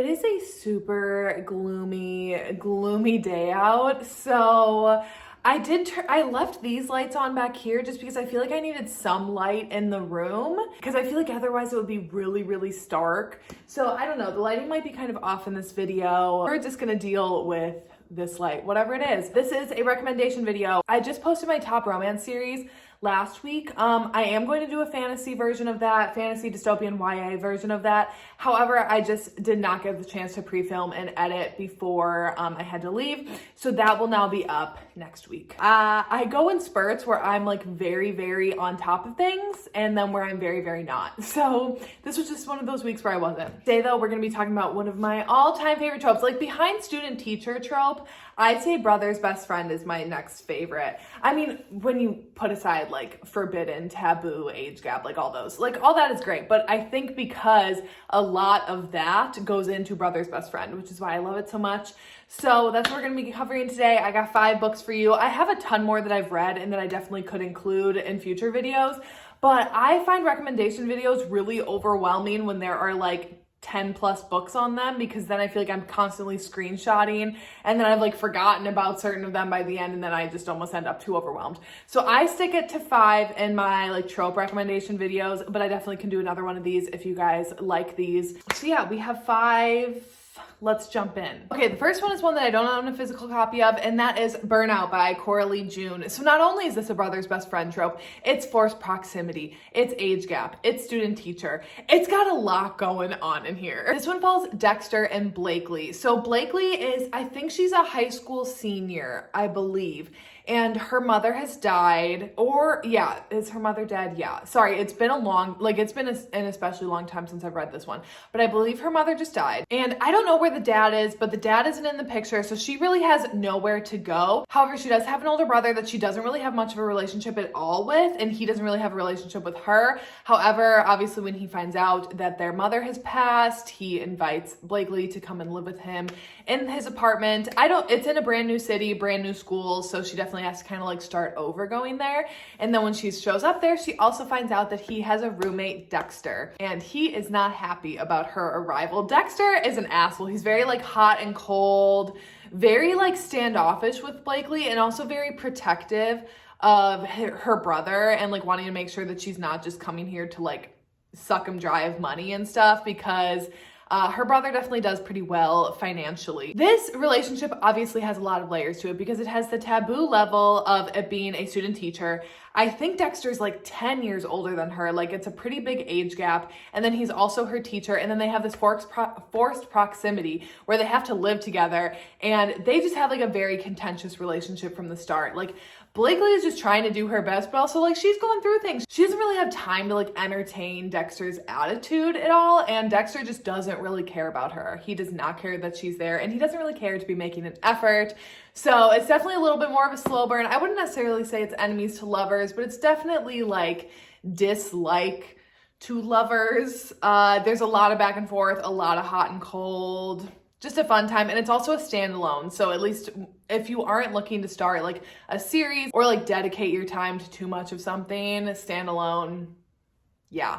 It is a super gloomy day out, so I left these lights on back here just because I feel like I needed some light in the room because I feel like otherwise it would be really stark. So I don't know, the lighting might be kind of off in this video. We're just gonna deal with this light, whatever it is. This is a recommendation video. I just posted my top romance series last week. I am going to do a fantasy version of that, fantasy dystopian YA version of that. However, I just did not get the chance to pre-film and edit before I had to leave. So that will now be up next week. I go in spurts where I'm like very on top of things and then where I'm very not. So this was just one of those weeks where I wasn't. Today though, we're gonna be talking about one of my all-time favorite tropes, like behind student teacher trope. I'd say brother's best friend is my next favorite. I mean, when you put aside like forbidden, taboo, age gap, like all those, like all that is great. But I think because a lot of that goes into brother's best friend, which is why I love it so much. So that's what we're gonna be covering today. I got 5 books for you. I have a ton more that I've read and that I definitely could include in future videos. But I find recommendation videos really overwhelming when there are like 10 plus books on them, because then I feel like I'm constantly screenshotting and then I've like forgotten about certain of them by the end and then I just almost end up too overwhelmed. So I stick it to 5 in my like trope recommendation videos, but I definitely can do another one of these if you guys like these. So yeah, we have 5. Let's jump in. Okay, the first one is one that I don't own a physical copy of, and that is Burnout by Coralie June. So not only is this a brother's best friend trope, it's forced proximity, it's age gap, it's student teacher. It's got a lot going on in here. This one follows Dexter and Blakely. So Blakely is, I think she's a high school senior, I believe. And her mother has died, or yeah, is her mother dead? Yeah, sorry, it's been an especially long time since I've read this one, but I believe her mother just died. And I don't know where the dad is, but the dad isn't in the picture, so she really has nowhere to go. However, she does have an older brother that she doesn't really have much of a relationship at all with, and he doesn't really have a relationship with her. However, obviously when he finds out that their mother has passed, he invites Blakely to come and live with him in his apartment. It's in a brand new city, brand new school, so she definitely has to kind of like start over going there. And then when she shows up there, she also finds out that he has a roommate, Dexter, and he is not happy about her arrival. Dexter is an asshole. He's very like hot and cold, very like standoffish with Blakely, and also very protective of her brother and like wanting to make sure that she's not just coming here to like suck him dry of money and stuff, because her brother definitely does pretty well financially. This relationship obviously has a lot of layers to it because it has the taboo level of it being a student teacher. I think Dexter's like 10 years older than her. Like it's a pretty big age gap. And then he's also her teacher. And then they have this forced proximity where they have to live together. And they just have like a very contentious relationship from the start. Like Blakely is just trying to do her best, but also like she's going through things. She doesn't really have time to like entertain Dexter's attitude at all. And Dexter just doesn't really care about her. He does not care that she's there, and he doesn't really care to be making an effort. So it's definitely a little bit more of a slow burn. I wouldn't necessarily say it's enemies to lovers, but it's definitely like dislike to lovers. There's a lot of back and forth, a lot of hot and cold. Just a fun time, and it's also a standalone, so at least if you aren't looking to start like a series or like dedicate your time to too much of something, standalone, yeah,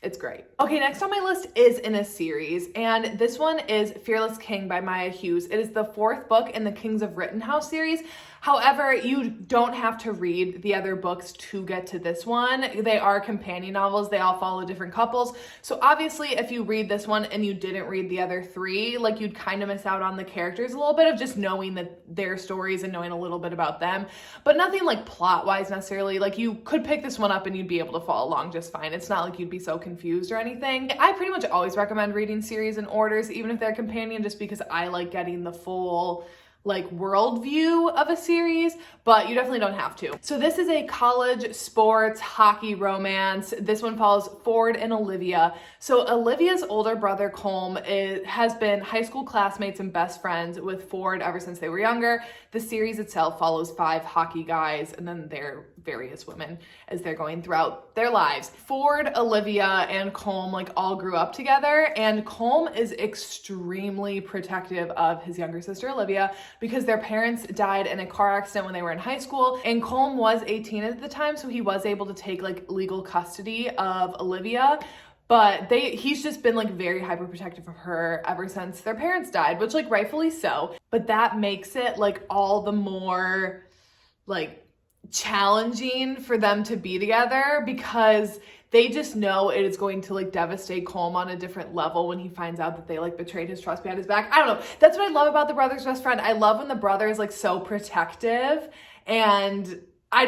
it's great. Okay, next on my list is in a series, and this one is Fearless King by Maya Hughes. It is the 4th book in the Kings of Rittenhouse series. However, you don't have to read the other books to get to this one. They are companion novels. They all follow different couples. So obviously, if you read this one and you didn't read the other 3, like you'd kind of miss out on the characters a little bit of just knowing their stories and knowing a little bit about them, but nothing like plot-wise necessarily. Like you could pick this one up and you'd be able to follow along just fine. It's not like you'd be so confused or anything. I pretty much always recommend reading series in orders, even if they're companion, just because I like getting the full like worldview of a series, but you definitely don't have to. So this is a college sports hockey romance. This one follows Ford and Olivia. So Olivia's older brother Colm has been high school classmates and best friends with Ford ever since they were younger. The series itself follows 5 hockey guys and then their various women as they're going throughout their lives. Ford, Olivia, and Colm like all grew up together, and Colm is extremely protective of his younger sister Olivia because their parents died in a car accident when they were in high school, and Colm was 18 at the time, so he was able to take like legal custody of Olivia. But he's just been like very hyper protective of her ever since their parents died, which like rightfully so. But that makes it like all the more like challenging for them to be together, because they just know it is going to like devastate Colm on a different level when he finds out that they like betrayed his trust behind his back. I don't know. That's what I love about the brother's best friend. I love when the brother is like so protective, and I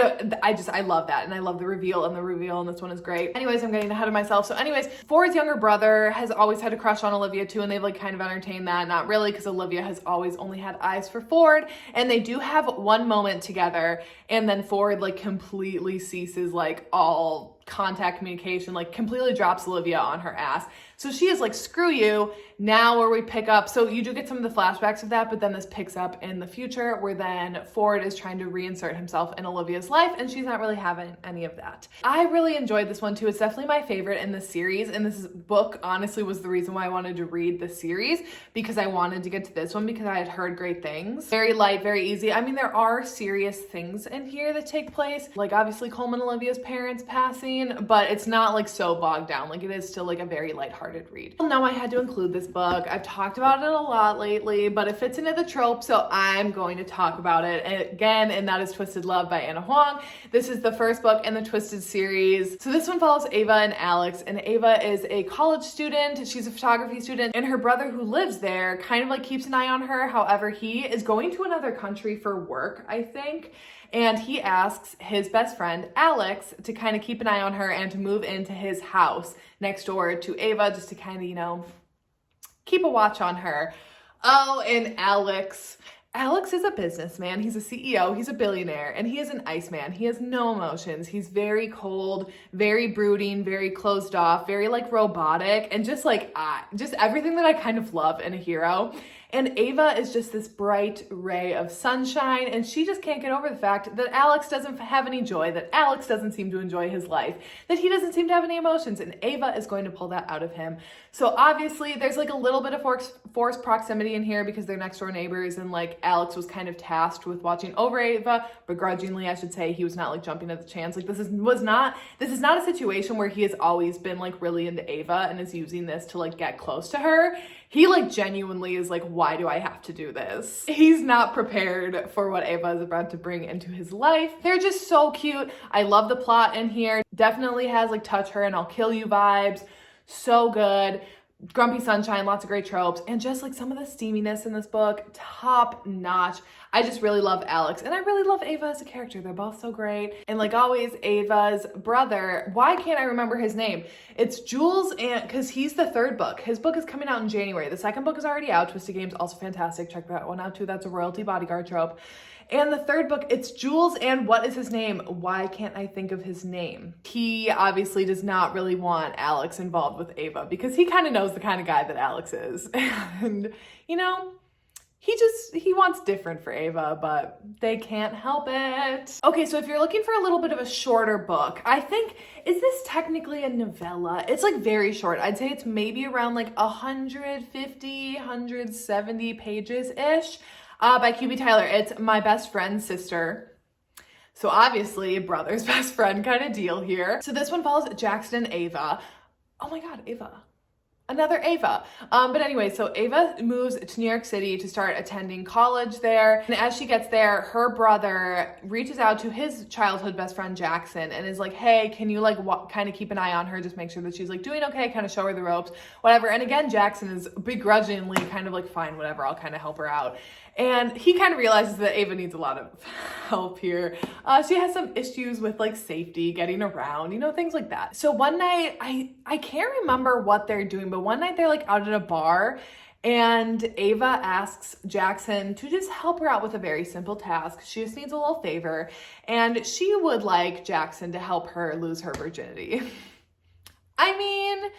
love that. And I love the reveal, and the reveal in this one is great. Anyways, I'm getting ahead of myself. So anyways, Ford's younger brother has always had a crush on Olivia too, and they've like kind of entertained that. Not really, because Olivia has always only had eyes for Ford, and they do have one moment together, and then Ford like completely ceases like all contact communication, like completely drops Olivia on her ass. So she is like, screw you. Now where we pick up, so you do get some of the flashbacks of that, but then this picks up in the future where then Ford is trying to reinsert himself in Olivia's life, and she's not really having any of that. I really enjoyed this one too. It's definitely my favorite in the series, and this book honestly was the reason why I wanted to read the series, because I wanted to get to this one because I had heard great things. Very light, very easy. I mean, there are serious things in here that take place, like obviously Colm and Olivia's parents passing, but it's not like so bogged down. Like it is still like a very lighthearted read. Well, now I had to include this book. I've talked about it a lot lately, but it fits into the trope, so I'm going to talk about it again, and that is Twisted Love by Anna Huang. This is the first book in the Twisted series. So this one follows Ava and Alex, and Ava is a college student. She's a photography student, and her brother who lives there kind of like keeps an eye on her. However, he is going to another country for work, I think. And he asks his best friend, Alex, to kind of keep an eye on her and to move into his house next door to Ava, just to kind of, you know, keep a watch on her. Oh, and Alex is a businessman. He's a CEO. He's a billionaire, and he is an Iceman. He has no emotions. He's very cold, very brooding, very closed off, very like robotic, and just like just everything that I kind of love in a hero. And Ava is just this bright ray of sunshine, and she just can't get over the fact that Alex doesn't have any joy, that Alex doesn't seem to enjoy his life, that he doesn't seem to have any emotions, and Ava is going to pull that out of him. So obviously there's like a little bit of forced proximity in here because they're next door neighbors, and like Alex was kind of tasked with watching over Ava, begrudgingly I should say. He was not like jumping at the chance. Like this is not a situation where he has always been like really into Ava and is using this to like get close to her. He like genuinely is like, why do I have to do this? He's not prepared for what Ava is about to bring into his life. They're just so cute. I love the plot in here. Definitely has like touch her and I'll kill you vibes. So good. Grumpy sunshine, lots of great tropes, and just like some of the steaminess in this book, top notch. I just really love Alex, and I really love Ava as a character. They're both so great. And like always, Ava's brother, why can't I remember his name? It's Jules, and because he's the third book. His book is coming out in January. The second book is already out. Twisted Games, also fantastic. Check that one out too. That's a royalty bodyguard trope. And the third book, it's Jules, and what is his name? Why can't I think of his name? He obviously does not really want Alex involved with Ava because he kind of knows the kind of guy that Alex is. And, you know, he wants different for Ava, but they can't help it. Okay, so if you're looking for a little bit of a shorter book, I think, is this technically a novella? It's like very short. I'd say it's maybe around like 150, 170 pages-ish. By QB Tyler. It's My Best Friend's Sister. So obviously, brother's best friend kind of deal here. So this one follows Jackson and Ava. Oh my God, Ava. Another Ava. But anyway, so Ava moves to New York City to start attending college there. And as she gets there, her brother reaches out to his childhood best friend, Jackson, and is like, hey, can you like kind of keep an eye on her? Just make sure that she's like doing okay, kind of show her the ropes, whatever. And again, Jackson is begrudgingly kind of like, fine, whatever, I'll kind of help her out. And he kind of realizes that Ava needs a lot of help here. She has some issues with like safety, getting around, you know, things like that. So one night, I can't remember what they're doing, but one night they're like out at a bar and Ava asks Jackson to just help her out with a very simple task. She just needs a little favor, and she would like Jackson to help her lose her virginity. I mean,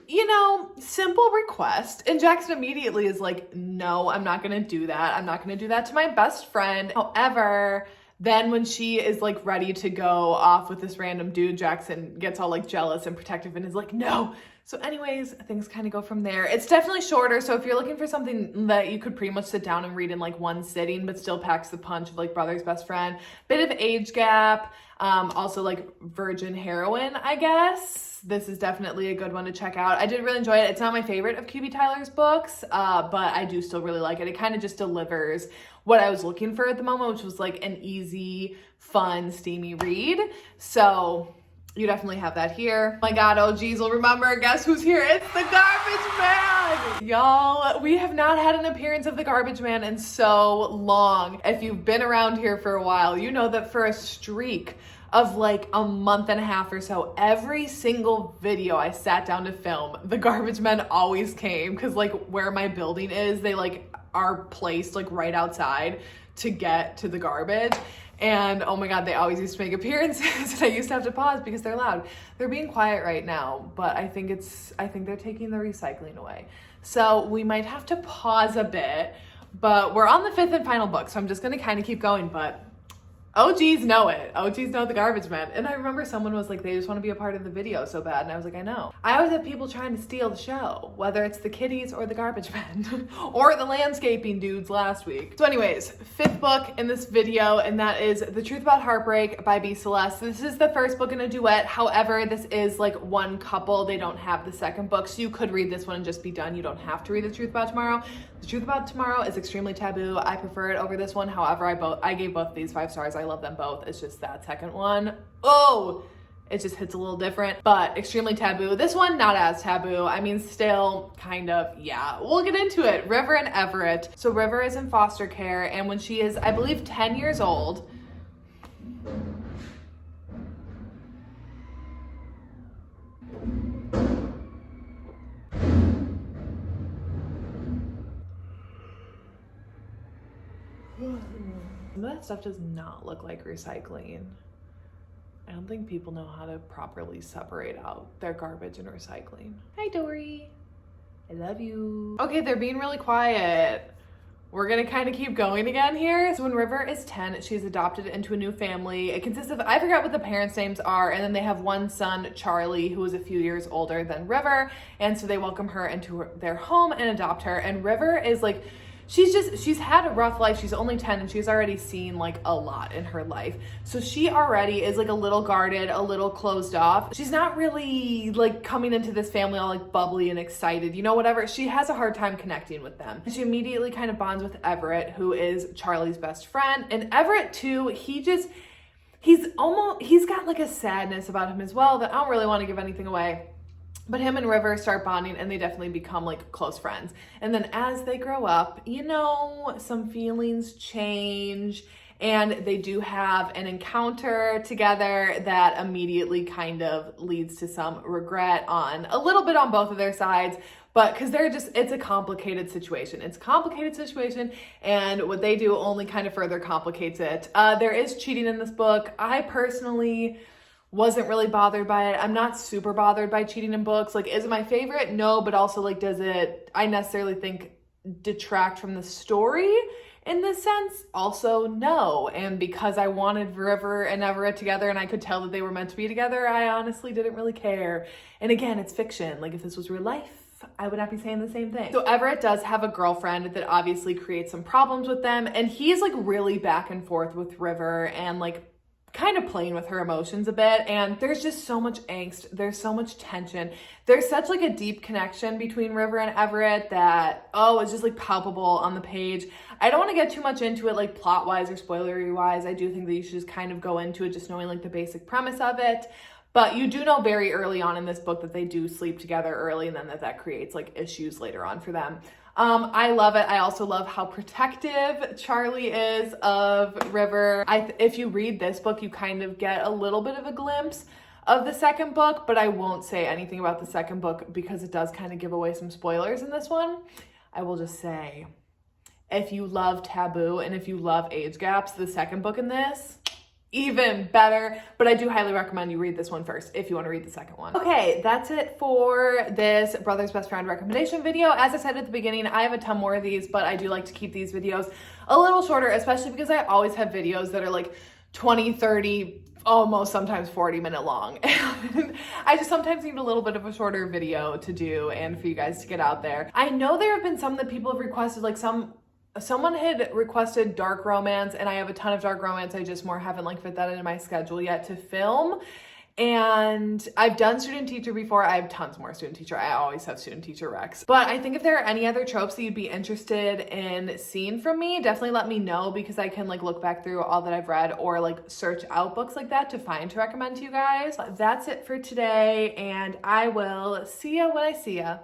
you know, simple request. And Jackson immediately is like, no, I'm not gonna do that. I'm not gonna do that to my best friend. However, then when she is like ready to go off with this random dude, Jackson gets all like jealous and protective and is like, no. So anyways, things kind of go from there. It's definitely shorter. So if you're looking for something that you could pretty much sit down and read in like one sitting, but still packs the punch of like brother's best friend, bit of age gap, Also like virgin heroin, I guess. This is definitely a good one to check out. I did really enjoy it. It's not my favorite of QB Tyler's books, but I do still really like it. It kind of just delivers what I was looking for at the moment, which was like an easy, fun, steamy read. So you definitely have that here. Oh my God, oh geez, well remember, guess who's here? It's the Garbage Man! Y'all, we have not had an appearance of the Garbage Man in so long. If you've been around here for a while, you know that for a streak of like a month and a half or so, every single video I sat down to film, the Garbage Men always came, because like where my building is, they like are placed like right outside to get to the garbage. And oh my God, they always used to make appearances and I used to have to pause because they're loud. They're being quiet right now, but I think they're taking the recycling away. So we might have to pause a bit, but we're on the 5th and final book. So I'm just gonna kind of keep going, but OGs know it. OGs know the Garbage Man. And I remember someone was like, they just want to be a part of the video so bad. And I was like, I know. I always have people trying to steal the show, whether it's the kitties or the Garbage Men or the landscaping dudes last week. So anyways, 5th book in this video, and that is The Truth About Heartbreak by B. Celeste. This is the first book in a duet. However, this is like one couple. They don't have the second book. So you could read this one and just be done. You don't have to read The Truth About Tomorrow. The Truth About Tomorrow is extremely taboo. I prefer it over this one. However, I gave both these 5 stars. I love them both. It's just that second one, oh, it just hits a little different, but extremely taboo. This one, not as taboo. I mean, still kind of, yeah. We'll get into it. River and Everett. So River is in foster care, and when she is, I believe, 10 years old, some of that stuff does not look like recycling. I don't think people know how to properly separate out their garbage and recycling. Hi, Dory. I love you. Okay, they're being really quiet. We're gonna kind of keep going again here. So when River is 10, she's adopted into a new family. It consists of, I forgot what the parents' names are, and then they have one son, Charlie, who is a few years older than River, and so they welcome her into their home and adopt her. And River is like, she's had a rough life. She's only 10 and she's already seen like a lot in her life. So she already is like a little guarded, a little closed off. She's not really like coming into this family all like bubbly and excited, you know, whatever. She has a hard time connecting with them. She immediately kind of bonds with Everett, who is Charlie's best friend. And Everett too, he's got like a sadness about him as well that I don't really want to give anything away. But him and River start bonding and they definitely become like close friends. And then as they grow up, you know, some feelings change and they do have an encounter together that immediately kind of leads to some regret on a little bit on both of their sides. But because it's a complicated situation. It's a complicated situation, and what they do only kind of further complicates it. There is cheating in this book. I personally wasn't really bothered by it. I'm not super bothered by cheating in books. Like, is it my favorite? No, but also like, does it, I necessarily think, detract from the story in this sense? Also, no. And because I wanted River and Everett together and I could tell that they were meant to be together, I honestly didn't really care. And again, it's fiction. Like, if this was real life, I would not be saying the same thing. So Everett does have a girlfriend that obviously creates some problems with them. And he's like really back and forth with River and like kind of playing with her emotions a bit. And there's just so much angst. There's so much tension. There's such like a deep connection between River and Everett that, oh, it's just like palpable on the page. I don't want to get too much into it like plot wise or spoilery wise. I do think that you should just kind of go into it just knowing like the basic premise of it. But you do know very early on in this book that they do sleep together early, and then that creates like issues later on for them. I love it. I also love how protective Charlie is of River. If you read this book, you kind of get a little bit of a glimpse of the second book, but I won't say anything about the second book because it does kind of give away some spoilers in this one. I will just say, if you love taboo and if you love age gaps, the second book in this, even better. But I do highly recommend you read this one first if you want to read the second one. Okay, that's it for this Brother's Best Friend recommendation video. As I said at the beginning, I have a ton more of these, but I do like to keep these videos a little shorter, especially because I always have videos that are like 20, 30, almost sometimes 40-minute long. And I just sometimes need a little bit of a shorter video to do and for you guys to get out there. I know there have been some that people have requested, like some someone had requested dark romance, and I have a ton of dark romance. I just more haven't like fit that into my schedule yet to film. And I've done student teacher before. I have tons more student teacher. I always have student teacher recs. But I think if there are any other tropes that you'd be interested in seeing from me, definitely let me know, because I can like look back through all that I've read or like search out books like that to find to recommend to you guys. That's it for today, and I will see ya when I see ya.